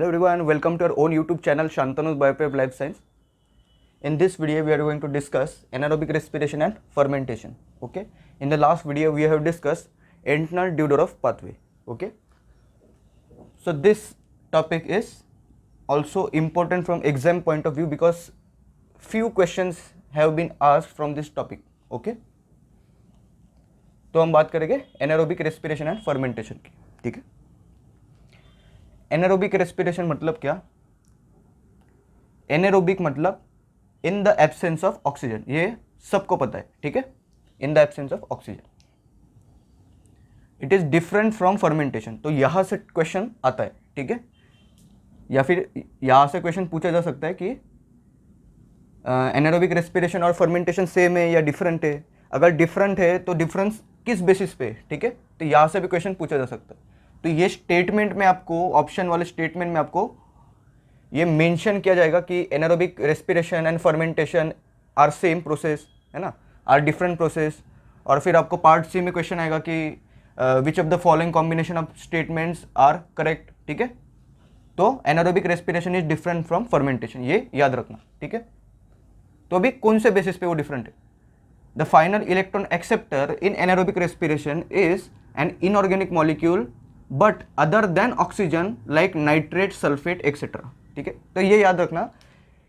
Hello everyone, welcome to our own YouTube channel Shantanu's Bioprep Life Science. In this video we are going to discuss anaerobic respiration and fermentation. Okay, in the last video we have discussed internal Dudorov pathway. Okay, so this topic is also important from exam point of view because few questions have been asked from this topic. Okay, तो हम बात करेंगे anaerobic respiration and fermentation की. ठीक है, anaerobic respiration मतलब क्या? Anaerobic मतलब in the absence of oxygen, ये सबको पता है. ठीक है, in the absence of oxygen. It is different from fermentation. तो यहां से क्वेश्चन आता है. ठीक है, या फिर यहां से क्वेश्चन पूछा जा सकता है कि एनारोबिक रेस्पिरेशन और फर्मेंटेशन सेम है या डिफरेंट है. अगर डिफरेंट है तो डिफरेंस किस बेसिस पे? ठीक है, तो यहां से भी क्वेश्चन पूछा जा सकता है. तो ये स्टेटमेंट में आपको, ऑप्शन वाले स्टेटमेंट में आपको ये मेंशन किया जाएगा कि anaerobic respiration and fermentation are same process, है ना, आर डिफरेंट प्रोसेस. और फिर आपको पार्ट सी में क्वेश्चन आएगा कि which of the following combination of statements are correct. ठीक है, तो anaerobic respiration is different from fermentation, ये याद रखना. ठीक है, तो अभी कौन से बेसिस पे वो डिफरेंट है? The final electron acceptor in anaerobic respiration is an inorganic molecule but other than oxygen like nitrate, sulphate etcetera. ठीक है, तो ये याद रखना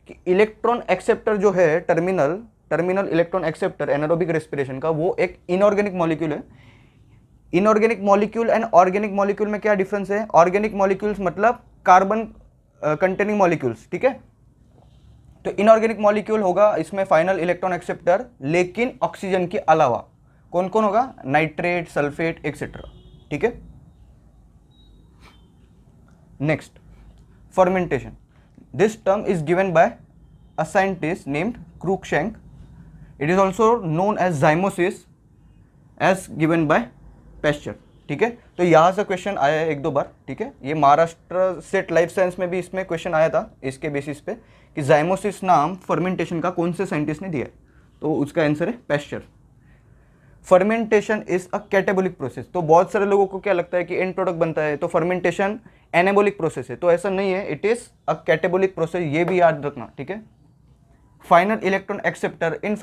कि इलेक्ट्रॉन एक्सेप्टर जो है, terminal electron acceptor anaerobic respiration का, वो एक इनऑर्गेनिक मॉलिक्यूल है. Inorganic molecule and organic molecule में क्या डिफरेंस है? ऑर्गेनिक मॉलिक्यूल्स मतलब कार्बन कंटेनिंग मॉलिक्यूल्स. ठीक है, तो इनऑर्गेनिक मॉलिक्यूल होगा इसमें फाइनल इलेक्ट्रॉन एक्सेप्टर, लेकिन ऑक्सीजन के अलावा कौन कौन होगा? Nitrate, sulphate etcetera. ठीक है, next, fermentation. This term is given by a scientist named Cruikshank. It is also known as zymosis as given by Pasteur. ठीक है, तो यहाँ से क्वेश्चन आया है एक दो बार. ठीक है, ये महाराष्ट्र सेट लाइफ साइंस में भी इसमें क्वेश्चन आया था इसके बेसिस पे कि zymosis नाम फर्मेंटेशन का कौन से साइंटिस्ट ने दिया है, तो उसका आंसर है Pasteur. Fermentation is a catabolic process. तो बहुत सारे लोगों को क्या लगता है कि एंड प्रोडक्ट बनता है तो फर्मेंटेशन एनाबोलिक प्रोसेस है, तो ऐसा नहीं है. It is a catabolic process, ये भी याद रखना. ठीक है, final electron acceptor in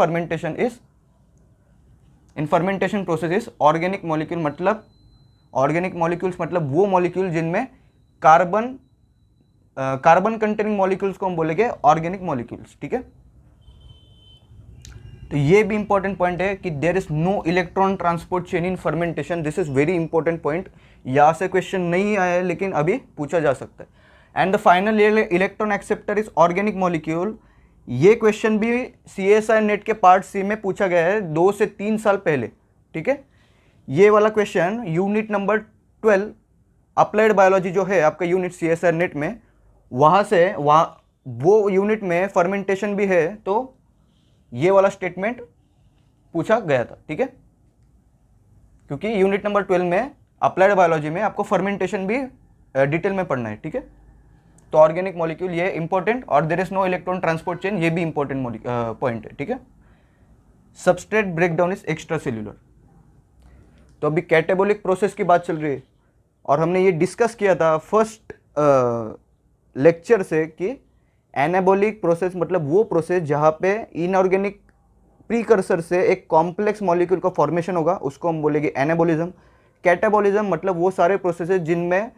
fermentation process is organic molecule. मतलब ऑर्गेनिक मॉलिक्यूल्स मतलब वो मॉलिक्यूल जिनमें कार्बन कंटेनिंग मॉलिक्यूल्स को हम बोलेंगे ऑर्गेनिक मॉलिक्यूल्स. ठीक है, तो ये भी इंपॉर्टेंट पॉइंट है कि there is no electron transport chain in fermentation. This is very important point. यहाँ से क्वेश्चन नहीं आया है लेकिन अभी पूछा जा सकता है. And the final electron acceptor is organic molecule. ये क्वेश्चन भी CSI नेट के पार्ट सी में पूछा गया है 2 से 3 साल पहले. ठीक है, ये वाला question unit number 12 applied biology जो है आपका यूनिट CSI नेट में, वहाँ से वो यूनिट में फर्मेंटेशन भी है, तो ये वाला स्टेटमेंट पूछा गया था. ठीक है, क्योंकि यूनिट नंबर 12 में अप्लाइड बायोलॉजी में आपको फर्मेंटेशन भी डिटेल में पढ़ना है. ठीक है, तो ऑर्गेनिक मॉलिक्यूल ये इंपॉर्टेंट, और there is no electron transport chain, ये भी इंपॉर्टेंट पॉइंट है. ठीक है, substrate breakdown is extra cellular. तो अभी कैटाबोलिक प्रोसेस की बात चल रही है और हमने ये डिस्कस किया था फर्स्ट लेक्चर से कि एनाबोलिक प्रोसेस मतलब वो प्रोसेस जहाँ पे इनऑर्गेनिक प्रीकर्सर से एक कॉम्प्लेक्स मॉलिक्यूल का फॉर्मेशन होगा, उसको हम बोलेंगे एनाबोलिज्म. कैटाबोलिज्म मतलब वो सारे प्रोसेसेस जिनमें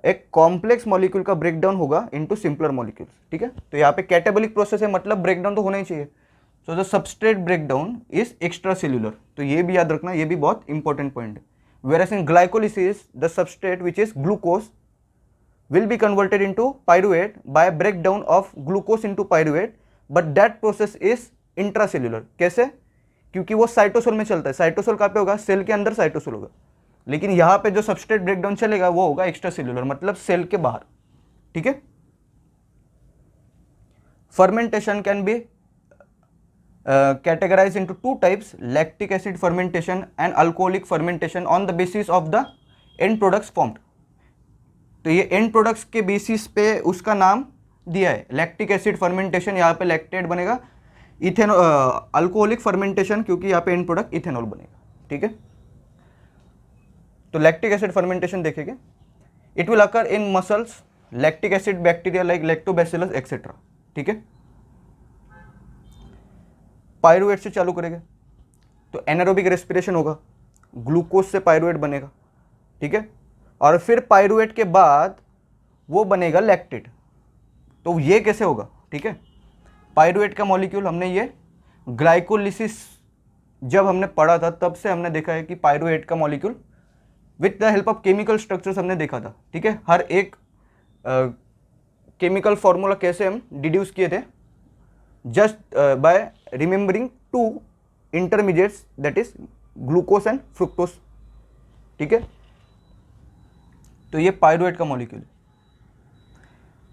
एक कॉम्प्लेक्स मॉलिक्यूल का ब्रेकडाउन होगा इनटू सिंपलर मॉलिक्यूल्स. ठीक है, तो यहाँ पे कैटाबोलिक प्रोसेस है मतलब ब्रेकडाउन तो होना ही चाहिए. So the substrate breakdown is extra cellular. तो ये भी याद रखना, ये भी बहुत इंपॉर्टेंट पॉइंट है. Whereas in glycolysis the substrate which is glucose will be converted into pyruvate by breakdown of glucose into pyruvate, but that process is intracellular. कैसे? क्योंकि वो साइटोसोल में चलता है. साइटोसोल कहाँ पे होगा? सेल के अंदर साइटोसोल होगा, लेकिन यहाँ पे जो सबस्ट्रेट ब्रेकडाउन चलेगा वो होगा एक्स्ट्रा सेल्यूलर, मतलब सेल के बाहर. ठीक है, fermentation can be categorized into 2 types: lactic acid fermentation and alcoholic fermentation on the basis of the end products formed. तो ये एंड प्रोडक्ट्स के बेसिस पे उसका नाम दिया है लैक्टिक एसिड फर्मेंटेशन, यहाँ पे लैक्टेट बनेगा. अल्कोहलिक फर्मेंटेशन क्योंकि यहाँ पे एंड प्रोडक्ट इथेनॉल बनेगा. ठीक है, तो लैक्टिक एसिड फर्मेंटेशन देखेंगे. It will occur in muscles lactic acid bacteria like lactobacillus etcetera, ठीक है। पायरुवेट से चालू करेंगे तो एनारोबिक रेस्पिरेशन होगा, ग्लूकोज से पायरुवेट बनेगा, ठीक है। और फिर पायरुवेट के बाद वो बनेगा लैक्टेट। तो ये कैसे होगा, ठीक है। पायरुवेट का मॉलिक्यूल हमने ये ग्लाइकोलिसिस जब हमने पढ़ा था तब से हमने देखा है कि पायरुवेट का molecule with the help of chemical structures हमने देखा था, ठीक है। हर एक केमिकल फॉर्मूला कैसे हम डिड्यूस किए थे, just by remembering two intermediates that is glucose and fructose, ठीक है। तो ये पायरुवेट का molecule,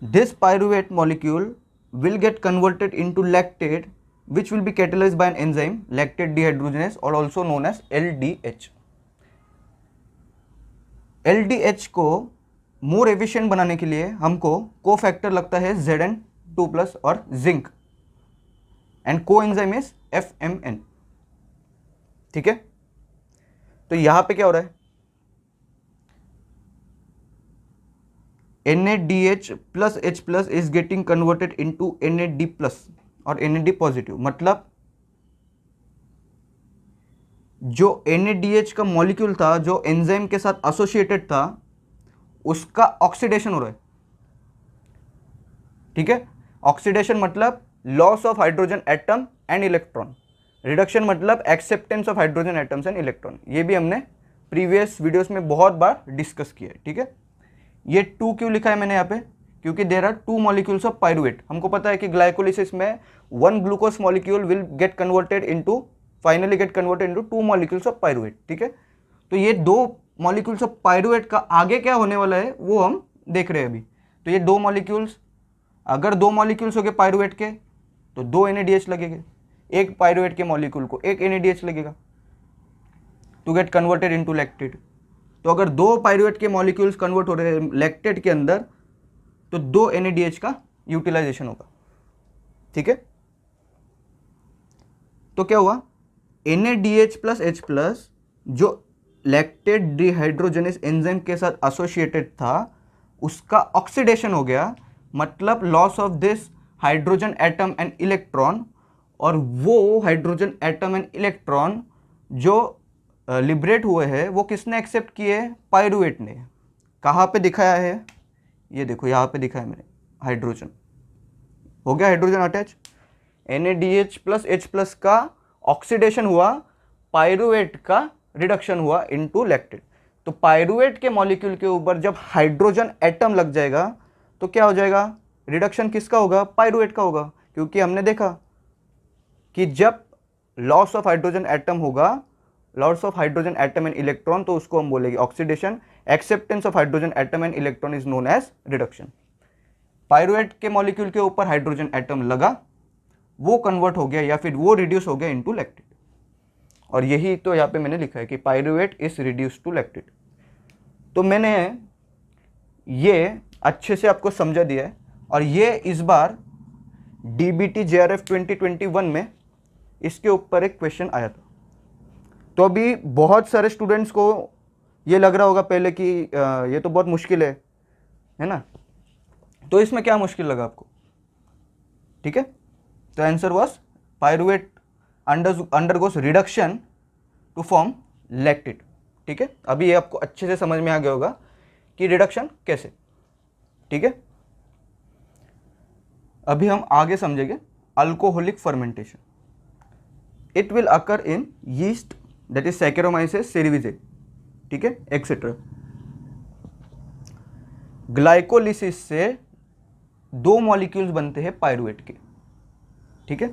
this pyruvate molecule will get converted into lactate which will be catalyzed by an enzyme lactate dehydrogenase or also known as LDH. LDH को more efficient बनाने के लिए हमको कोफैक्टर लगता है Zn2+ और जिंक एंड को एंजाइम इज FMN, ठीक है। तो यहां पे क्या हो रहा है, NADH plus H plus is getting converted into NAD plus और NAD पॉजिटिव, मतलब जो NADH का मॉलिक्यूल था जो एंजाइम के साथ एसोसिएटेड था उसका ऑक्सीडेशन हो रहा है, ठीक है। ऑक्सीडेशन मतलब loss of hydrogen atom and electron, reduction मतलब acceptance of hydrogen atoms and electron. ये भी हमने प्रीवियस वीडियोस में बहुत बार डिस्कस किया है, ठीक है। ये 2 क्यों लिखा है मैंने यहाँ पे, क्योंकि there are 2 molecules of pyruvate. हमको पता है कि ग्लाइकोलिसिस में 1 glucose molecule will get converted into finally get converted into 2 molecules of pyruvate, ठीक है। तो ये 2 मॉलिक्यूल्स ऑफ पायरुवेट का आगे क्या होने वाला है वो हम देख रहे हैं अभी। तो ये 2 मॉलिक्यूल्स, अगर 2 मॉलिक्यूल्स हो गए पायरुवेट के तो 2 NADH लगेंगे, एक पायरुवेट के मॉलिक्यूल को एक NADH लगेगा to get converted into lactate. तो अगर 2 पायरुवेट के मॉलिक्यूल्स कन्वर्ट हो रहे हैं लैक्टेट के अंदर तो 2 NADH का यूटिलाइजेशन होगा, ठीक है। तो क्या हुआ, NADH plus H plus जो लैक्टेट डिहाइड्रोजनेस एंजाइम के साथ एसोसिएटेड था उसका ऑक्सीडेशन हो गया, मतलब loss of this hydrogen atom and electron. और वो हाइड्रोजन एटम एंड इलेक्ट्रॉन जो लिबरेट हुए हैं वो किसने एक्सेप्ट किए, पायरुवेट ने। कहाँ पे दिखाया है, ये देखो यहाँ पे दिखाया है मैंने, हाइड्रोजन हो गया, hydrogen attach, NADH plus H plus का ऑक्सीडेशन हुआ, पायरुवेट का रिडक्शन हुआ इनटू लैक्टेट। तो पायरुवेट के मॉलिक्यूल के ऊपर जब हाइड्रोजन एटम लग जाएगा तो क्या हो जाएगा, रिडक्शन किसका होगा, पायरुवेट का होगा। क्योंकि हमने देखा कि जब लॉस ऑफ हाइड्रोजन एटम होगा, loss of hydrogen atom and electron, तो उसको हम बोलेंगे oxidation. Acceptance of hydrogen atom and electron is known as reduction. Pyruvate के मॉलिक्यूल के ऊपर हाइड्रोजन एटम लगा, वो कन्वर्ट हो गया या फिर वो रिड्यूस हो गया इनटू लैक्टेट। और यही तो यहाँ पे मैंने लिखा है कि pyruvate is reduce to lactate. तो मैंने ये अच्छे से आपको समझा दिया है। और ये इस बार DBT JRF 2021 में इसके ऊपर एक क्वेश्चन आया था। तो अभी बहुत सारे स्टूडेंट्स को ये लग रहा होगा पहले कि ये तो बहुत मुश्किल है ना। तो इसमें क्या मुश्किल लगा आपको, ठीक है। तो answer was pyruvate undergoes reduction to form lactate, ठीक है। अभी ये आपको अच्छे से समझ में आ गया होगा कि रिडक्शन कैसे, ठीक है। अभी हम आगे समझेंगे alcoholic fermentation. It will occur in yeast that is Saccharomyces cerevisiae, ठीक है, एक्सेट्रा। ग्लाइकोलिसिस से 2 मॉलिक्यूल्स बनते हैं पायरुवेट के, ठीक है।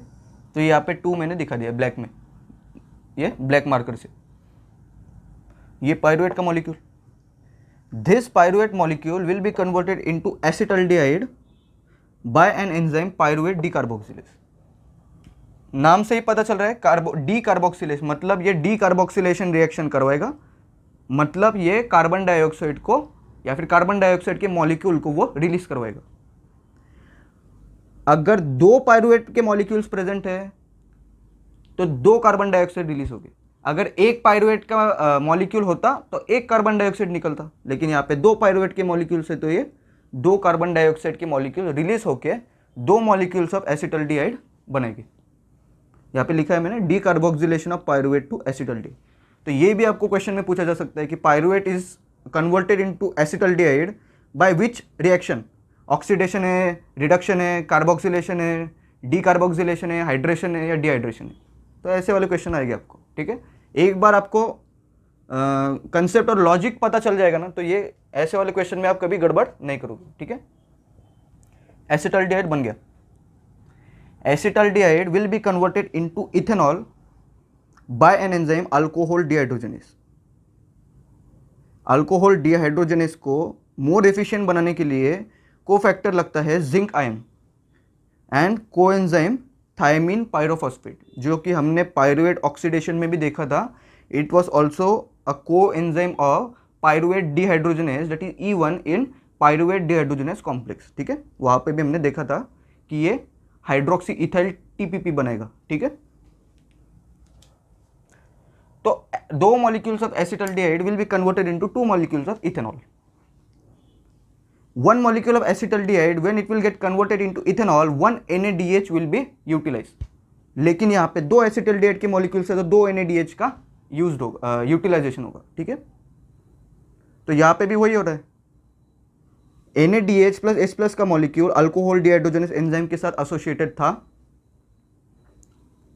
तो यहाँ पे 2 मैंने दिखा दिया ब्लैक में, ये ब्लैक मार्कर से, ये पायरुवेट का molecule. This pyruvate molecule will be converted into acetaldehyde by an enzyme pyruvate decarboxylase. नाम से ही पता चल रहा है डीकार्बोक्सिलेज, मतलब ये डीकार्बोक्सिलेशन रिएक्शन करवाएगा, मतलब ये कार्बन डाइऑक्साइड को या फिर कार्बन डाइऑक्साइड के मॉलिक्यूल को वो रिलीज करवाएगा। अगर 2 पायरुवेट के मॉलिक्यूल्स प्रेजेंट है तो 2 कार्बन डाइऑक्साइड रिलीज होगी। अगर एक पायरुवेट का मॉलिक्यूल होता तो 1 कार्बन डाइऑक्साइड निकलता, लेकिन यहाँ पे 2 पायरुवेट के मॉलिक्यूल्स है तो ये दो कार्बन डाइऑक्साइड के मॉलिक्यूल रिलीज होके दो मॉलिक्यूल्स ऑफ एसिटल्डिहाइड बनेगी। यहाँ पे लिखा है मैंने decarboxylation of pyruvate to acetaldehyde. तो ये भी आपको क्वेश्चन में पूछा जा सकता है कि pyruvate is converted into acetaldehyde by which reaction, oxidation है, रिडक्शन है, कार्बोक्सिलेशन है, डीकार्बोक्सिलेशन है, हाइड्रेशन है या डिहाइड्रेशन है। तो ऐसे वाले क्वेश्चन आएंगे आपको, ठीक है। एक बार आपको कंसेप्ट और लॉजिक पता चल जाएगा ना, तो ये ऐसे वाले क्वेश्चन में आप कभी गड़बड़ नहीं करोगे, ठीक है। एसिटल्डिहाइड बन गया। Acetaldehyde will be converted into ethanol by an enzyme alcohol dehydrogenase. Alcohol dehydrogenase को मोर एफिशिएंट बनाने के लिए कोफैक्टर लगता है zinc ion and coenzyme thiamine pyrophosphate, जो कि हमने पायरुवेट ऑक्सीडेशन में भी देखा था। It was also a coenzyme of pyruvate dehydrogenase, that is E1 in pyruvate dehydrogenase complex, ठीक है। वहाँ पे भी हमने देखा था कि ये हाइड्रोक्सी इथाइल TPP बनेगा, ठीक है। तो दो molecules of acetaldehyde will be converted into two molecules of ethanol. One molecule of acetaldehyde when it will get converted into ethanol, one NADH will be utilized। लेकिन यहाँ पे दो एसिटल्डिहाइड के मॉलिक्यूल्स है तो दो NADH का यूज्ड होगा, यूटिलाइजेशन होगा, ठीक है। तो यहाँ पे भी वही हो रहा है। NADH प्लस H प्लस का मॉलिक्यूल अल्कोहल डिहाइड्रोजनेस एंजाइम के साथ एसोसिएटेड था।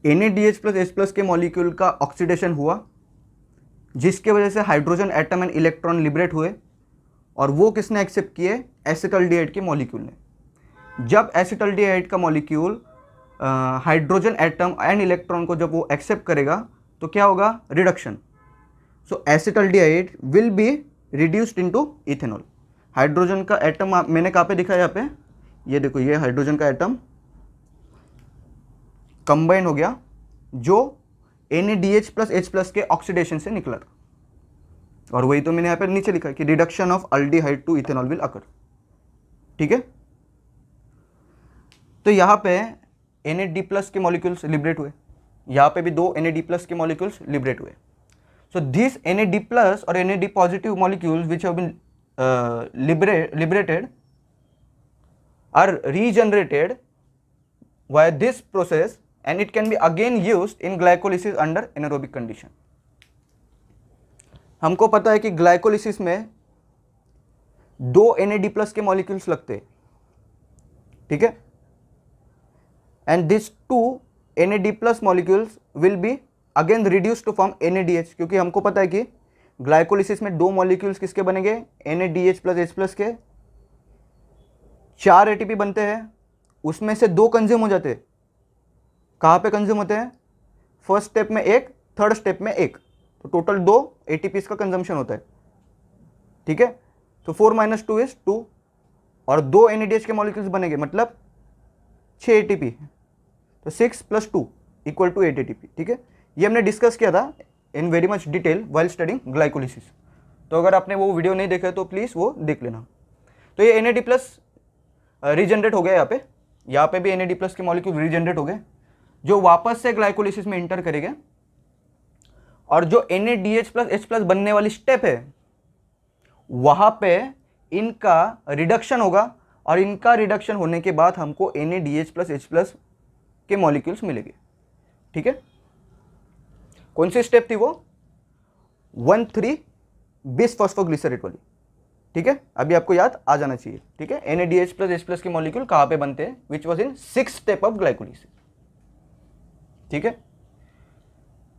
NADH प्लस H प्लस के मॉलिक्यूल का ऑक्सीडेशन हुआ, जिसके वजह से hydrogen atom and electron liberate हुए, और वो किसने एक्सेप्ट किए? एसिटल्डिहाइड के मॉलिक्यूल ने। जब एसिटल्डिहाइड का molecule hydrogen atom and electron को जब वो एक्सेप्ट करेगा तो क्या होगा? Reduction. So acetaldehyde will be reduced into ethanol. Hydrogen का एटम मैंने कहाँ पे दिखाया? यहाँ पे ये देखो, ये हाइड्रोजन का एटम कंबाइन हो गया जो NADH प्लस H प्लस के ऑक्सीडेशन से निकला था, और वही तो मैंने यहाँ पे नीचे लिखा कि reduction of aldehyde to ethanol will occur, ठीक है। तो यहाँ पे NAD प्लस के मॉलिक्यूल्स लिबरेट हुए, यहाँ पे भी दो NAD प्लस के मॉलिक्यूल्स लिबरेट हुए। सो दिस NAD प्लस और NAD positive molecules which have been liberated are regenerated via this process and it can be again used in glycolysis under anaerobic condition। हमको पता है कि glycolysis में दो NAD plus के molecules लगते हैं, ठीक है, and this two NAD plus molecules will be again reduce to form NADH, क्योंकि हमको पता है कि ग्लाइकोलिसिस में दो मॉलिक्यूल्स किसके बनेंगे? NADH प्लस H प्लस के। 4 ATP बनते हैं, उसमें से दो कंज्यूम हो जाते हैं। कहाँ पे कंज्यूम होते हैं? फर्स्ट स्टेप में एक, थर्ड स्टेप में एक, तो टोटल 2 ATPs का कंजम्पशन होता है, ठीक है। तो 4 - 2 इज 2, और दो NADH के मॉलिक्यूल्स बनेंगे, मतलब 6 ATP, तो 6 + 2 = 8 ATP, ठीक है। ये हमने डिस्कस किया था in very much detail while studying glycolysis. तो अगर आपने वो वीडियो नहीं देखा तो प्लीज़ वो देख लेना। तो ये NAD प्लस रीजनरेट हो गया, यहाँ पे भी NAD प्लस के मॉलिक्यूल रीजनरेट हो गए, जो वापस से ग्लाइकोलिसिस में इंटर करेंगे, और जो NADH प्लस H प्लस बनने वाली स्टेप है वहाँ पे इनका रिडक्शन होगा, और इनका रिडक्शन होने के बाद हमको NADH प्लस H प्लस के मॉलिक्यूल्स मिलेंगे, ठीक है। कौन सी स्टेप थी वो? 1,3 बिसफॉस्फोग्लिसरेट वाली, ठीक है। अभी आपको याद आ जाना चाहिए, ठीक है। NADH प्लस H प्लस के मॉलिक्यूल कहाँ पे बनते हैं? Which was in 6th step of glycolysis, ठीक है।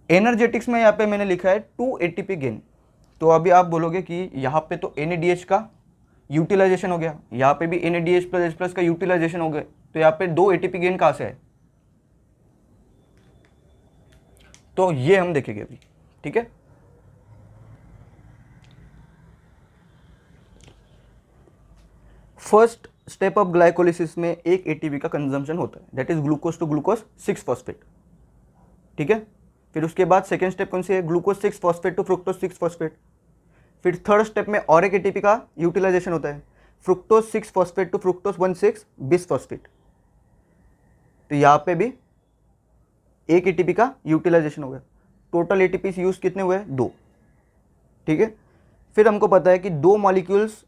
एनर्जेटिक्स में यहाँ पे मैंने लिखा है 2 ATP गेन। तो अभी आप बोलोगे कि यहाँ पे तो NADH का यूटिलाइजेशन हो गया, यहाँ पे भी NADH प्लस H प्लस का यूटिलाइजेशन हो गया, तो यहाँ पे 2 ATP गेन कहाँ से है? तो ये हम देखेंगे अभी, ठीक है। फर्स्ट स्टेप ऑफ ग्लाइकोलिसिस में एक ATP का कंजम्पशन होता है, that is glucose to glucose 6 phosphate, ठीक है। फिर उसके बाद सेकेंड स्टेप कौन सी है? Glucose 6 phosphate to fructose 6 phosphate. फिर थर्ड स्टेप में और एक ATP का यूटिलाइजेशन होता है, fructose 6 phosphate to fructose 1,6 bisphosphate. तो यहाँ पे भी एक ATP का यूटिलाइजेशन हो गया। टोटल ATPs यूज कितने हुए? 2, ठीक है। फिर हमको पता है कि दो मॉलिक्यूल्स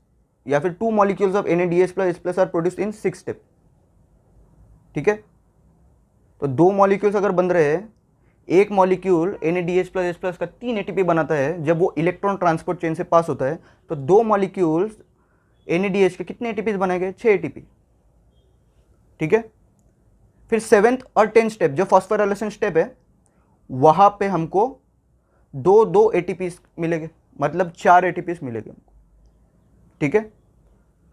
या फिर 2 molecules of NADH plus H plus are produced in 6 step. ठीक है, तो 2 मॉलिक्यूल्स अगर बन रहे हैं, एक molecule NADH plus H plus का 3 ATP बनाता है जब वो इलेक्ट्रॉन ट्रांसपोर्ट चेन से पास होता है, तो 2 मॉलिक्यूल्स NADH के कितने ATPs बनाएंगे? 6 ATP। ठीक है, फिर 7th और 10th स्टेप जो फॉस्फोराइलेशन स्टेप है, वहां पे हमको 2 ATPs मिलेंगे, मतलब 4 ATPs मिलेंगे हमको। ठीक है,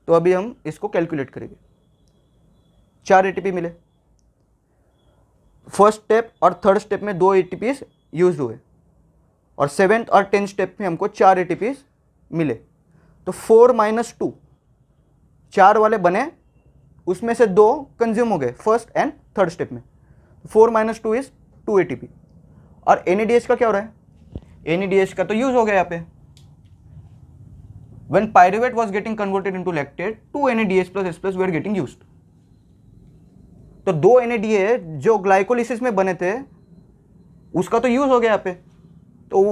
तो अभी हम इसको कैलकुलेट करेंगे। 4 ATP मिले, फर्स्ट स्टेप और थर्ड स्टेप में 2 ATPs यूज हुए, और 7th और 10th स्टेप में हमको 4 ATPs मिले। तो 4 - 2, 4 वाले बने, उसमें से 2 कंज्यूम हो गए फर्स्ट एंड थर्ड स्टेप में। 4 - 2 इज 2 ATP। और NADH का क्या हो रहा है? NADH का तो यूज हो गया यहाँ पे। When pyruvate was getting converted into lactate, 2 NADH plus H plus were getting used. तो 2 NADH जो ग्लाइकोलिसिस में बने थे उसका तो यूज हो गया यहाँ पे, तो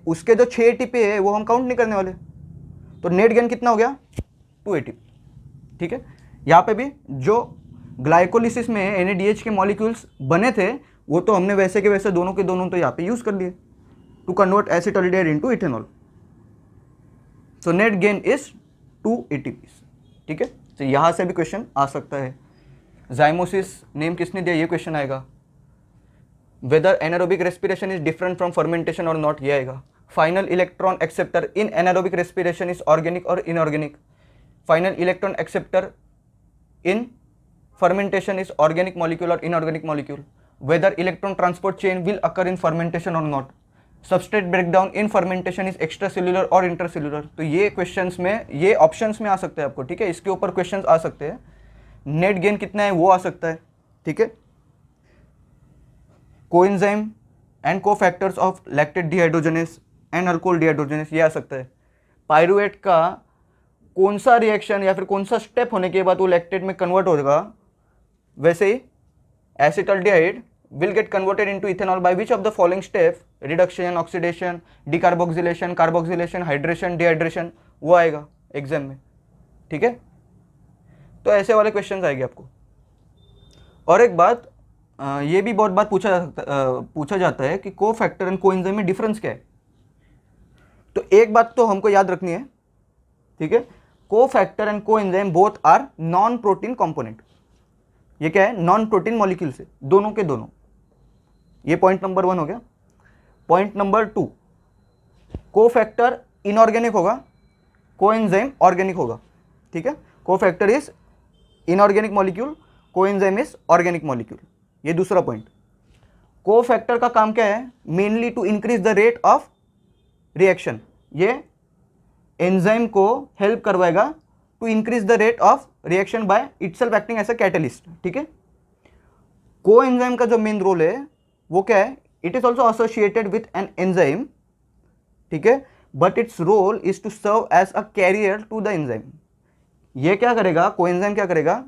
उसके जो 6 ATP है वो हम काउंट नहीं करने वाले। तो नेट गेन कितना हो गया? 2 ATP। ठीक है, यहाँ पे भी जो ग्लाइकोलिसिस में NADH के मॉलिक्यूल्स बने थे वो तो हमने वैसे के वैसे दोनों के दोनों तो यहाँ पे यूज कर लिए to convert acetaldehyde into ethanol. So net gain is 2 ATPs। ठीक है, तो यहाँ से भी क्वेश्चन आ सकता है। जाइमोसिस नेम किसने दिया, ये क्वेश्चन आएगा। Whether anaerobic respiration is different from fermentation और नॉट, ये आएगा। Final electron acceptor in anaerobic respiration is organic और inorganic. Final electron acceptor in fermentation is organic molecule or inorganic molecule. Whether electron transport chain will occur in fermentation or not. Substrate breakdown in fermentation is extracellular or intracellular. तो ये questions में, ये options में आ सकते हैं आपको। ठीक है, इसके ऊपर क्वेश्चंस आ सकते हैं। नेट गेन कितना है वो आ सकता है। ठीक है, coenzyme and cofactors of lactate dehydrogenase and alcohol dehydrogenase, ये आ सकता है। पायरुवेट का कौन सा रिएक्शन या फिर कौन सा स्टेप होने के बाद वो लैक्टेट में कन्वर्ट होगा, वैसे ही acetaldehyde will get converted into ethanol by which of the following step? Reduction, oxidation, decarboxylation, carboxylation, hydration, dehydration, वो आएगा एग्जाम में। ठीक है, तो ऐसे वाले क्वेश्चंस आएंगे आपको। और एक बात, ये भी बहुत बार पूछा जाता है कि कोफैक्टर एंड कोएंजाइम में डिफरेंस क्या है। तो एक बात तो हमको याद रखनी है। ठीक है, cofactor and coenzyme both are non protein component. ये क्या है? नॉन प्रोटीन मॉलिक्यूल से, दोनों के दोनों। ये पॉइंट नंबर 1 हो गया। पॉइंट नंबर 2, कोफैक्टर इनऑर्गेनिक होगा, कोएंजाइम ऑर्गेनिक होगा। ठीक है, cofactor is inorganic molecule, coenzyme is organic molecule. ये दूसरा पॉइंट। कोफैक्टर का काम क्या है? Mainly to increase the rate of reaction. ये एंजाइम को हेल्प करवाएगा to increase the rate of reaction by itself acting as a catalyst. ठीक है, कोएंजाइम का जो मेन रोल है वो क्या है? It is also associated with an enzyme. ठीक है, but its role is to serve as a carrier to the enzyme. ये क्या करेगा? कोएंजाइम क्या करेगा?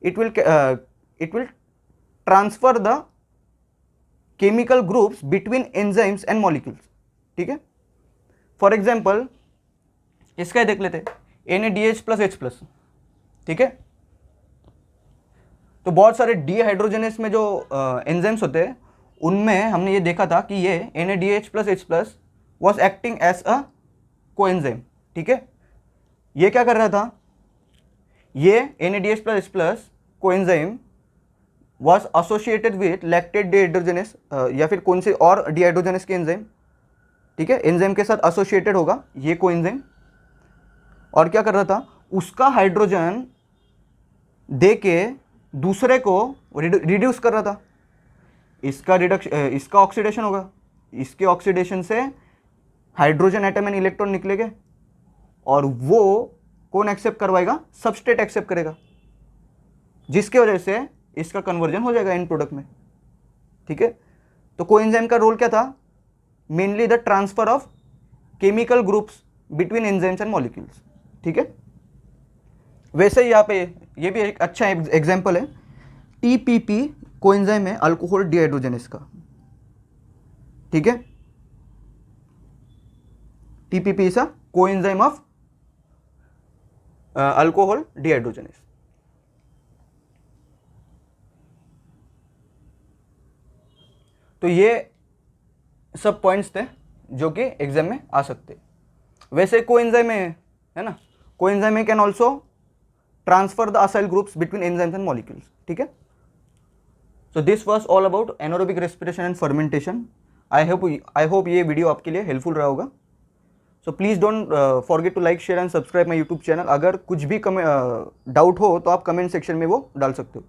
It will transfer the chemical groups between enzymes and molecules. ठीक है, फॉर एग्जाम्पल इसका देख लेते हैं, NADH प्लस H प्लस। ठीक है, तो बहुत सारे डीहाइड्रोजनेस में जो एंजाइम्स होते हैं उनमें हमने ये देखा था कि ये NADH plus H plus was acting as a coenzyme. ठीक है, ये क्या कर रहा था? ये NADH plus H plus coenzyme was associated with lactate dehydrogenase या फिर कौन से और डिहाइड्रोजनेस के एंजाइम। ठीक है, एंजाइम के साथ एसोसिएटेड होगा ये कोएंजाइम। और क्या कर रहा था? उसका हाइड्रोजन दे के दूसरे को रिड्यूस कर रहा था। इसका ऑक्सीडेशन होगा, इसके ऑक्सीडेशन से हाइड्रोजन एटम एंड इलेक्ट्रॉन निकलेंगे और वो कौन एक्सेप्ट करवाएगा? सबस्ट्रेट एक्सेप्ट करेगा, जिसके वजह से इसका कन्वर्जन हो जाएगा एंड प्रोडक्ट में। ठीक है, तो कोएंजाइम का रोल क्या था? Mainly the transfer of chemical groups between enzymes and molecules. ठीक है, वैसे ही यहाँ पे ये भी एक अच्छा एग्जाम्पल है। TPP कोएंजाइम है अल्कोहल डिहाइड्रोजनेस का। ठीक है, TPP is a coenzyme of alcohol dehydrogenase. तो ये सब पॉइंट्स थे जो कि एग्जाम में आ सकते। वैसे कोएंजाइम है ना, coenzyme can also transfer the acyl groups between enzymes and molecules, ठीक है। So this was all about anaerobic respiration and fermentation. I hope ये वीडियो आपके लिए हेल्पफुल रहा होगा। So please don't forget to like, share and subscribe my YouTube channel. अगर कुछ भी डाउट हो तो आप कमेंट सेक्शन में वो डाल सकते हो।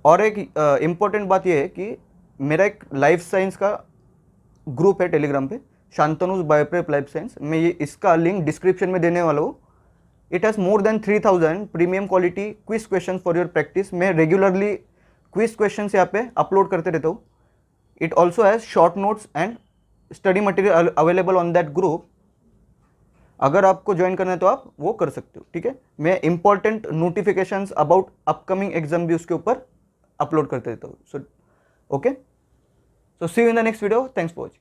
और एक इम्पॉर्टेंट बात यह है कि मेरा एक लाइफ साइंस का ग्रुप है टेलीग्राम पे, शांतनुज बायोप्रेप लाइफ साइंस। मैं ये इसका लिंक डिस्क्रिप्शन में देने वाला हूँ। It has more than 3000 premium quality quiz question for your practice. मैं रेगुलरली क्विज क्वेश्चन यहाँ पे अपलोड करते रहता हूँ। It also has short notes and study material available on that group. अगर आपको ज्वाइन करना है तो आप वो कर सकते हो, ठीक है। मैं important notifications about upcoming exam भी उसके ऊपर अपलोड करते रहता हूँ। So okay, so see you in the next video. Thanks for watching.